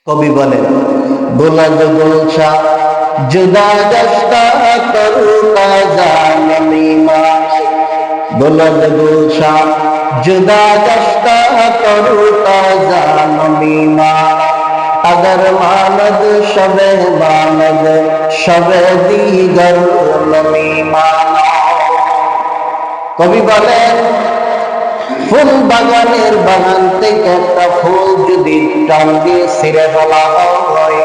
কবি বলেন, বুলন্দ গুলশা जुदा गश्ता करू ताजा नमी मानाई। बुलंद गुलशा जुदा गश्ता करू ताजा नमी मानाई। अगर मानद शबे मानद शबे दीगर नमी मानाई। कवि বলেন, ফুল বাগানের বাগান থেকে একটা ফুল যদি টান দিয়ে ছিঁড়ে ফেলা হয়,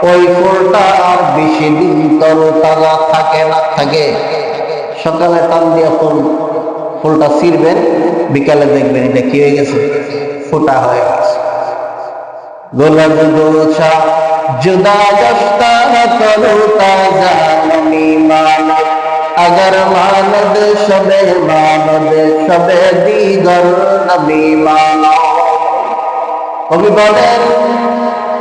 ওই ফুলটা আর বেশি দিন তরতাজা থাকে না। থাকে সকালে টান দিয়ে ফুলটা ছিঁড়বেন, বিকালে দেখবেন এটা কি হয়ে গেছে, ফোটা হয়ে গেছে। গোলাপ গুলশা जुदा गश्ता तरोताजा नमी माना। अगर मानद शबे मानद शबे दीगर नबी माना। कवि বলেন,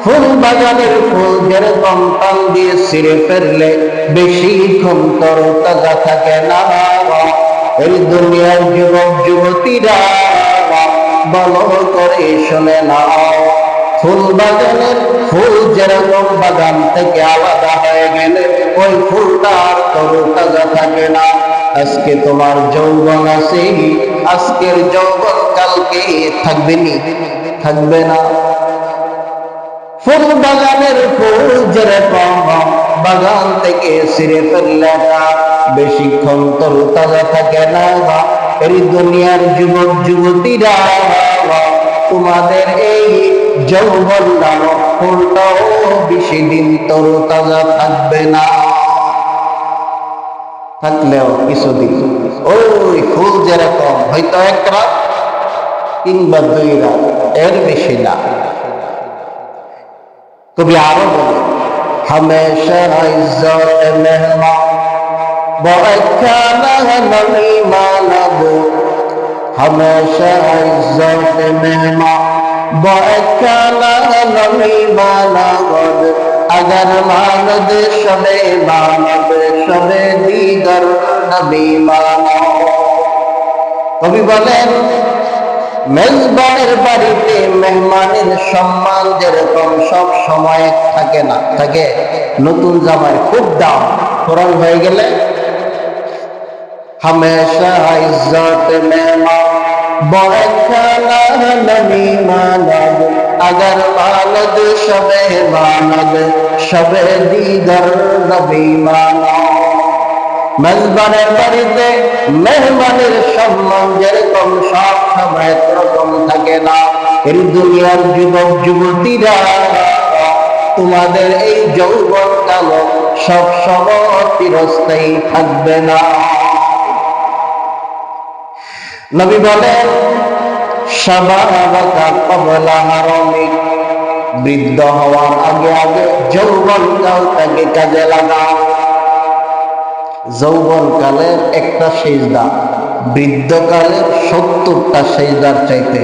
ফুল বাগানের ফুল যেরকম টান দিয়ে ছিঁড়ে ফেললে বেশিক্ষণ তরতাজা থাকে না, এই দুনিয়ার যুবক যুবতীরা ভালো করে শোনে না। ফুল বাগানের ফুল যেরকম বাগান থেকে আলাদা হয়ে গেলে ওই ফুলটা আর তরতাজা থাকে না। আজকে তোমার যৌবন আছে, আজকের যৌবন কালকে থাকবে না। ফুল বাগানের ফুল যেরকম বাগান থেকে ছিঁড়ে ফেললে বেশিক্ষণ তরতাজা থাকে না, এই দুনিয়ার যুবক যুবতীরা তোমাদের এই যৌবন নামক ফুলটাও বেশি দিন তরতাজা থাকবে না। থাকলেও কিছুদিন ওই ফুল যেরকম হয়তো এক রাত কিংবা 2 রাত, এর বেশি না। কবি আরো বলে, हमेशा इज्जत मेहमान बरखाना नमी मानद। हमेशा इज्जत मेहमान बरखाना नमी मानद। अगर मानद शबे मानद शबे दीगर नबी माना। कवि বলেন, মেজবানের বাড়িতে মেহমানের সম্মান যেরকম সব সময় থাকে না, থাকে নতুন জামার খুব দাম, পুরান হয়ে গেলে हमेशा इज्जत मेहमान बरखाना नमी मानद। अगर मानद शबे मानद शबे दीगर नबी माना। মেজবানের বাড়িতে মেহমানের সম্মান যেরকম সব সময় এরকম থাকে না, এই দুনিয়ার যুবক যুবতীরা তোমাদের এই যৌবন কাল সব সময় চিরস্থায়ী থাকবে না। নবী বলেন, শাবাবাকা ক্বাবলা হারামিক। বৃদ্ধ হওয়ার আগে আগে যৌবন কালটাকে কাজে লাগাও। যৌবন কালের একটা সেজদা বৃদ্ধকালের 70টা সেজদার চাইতে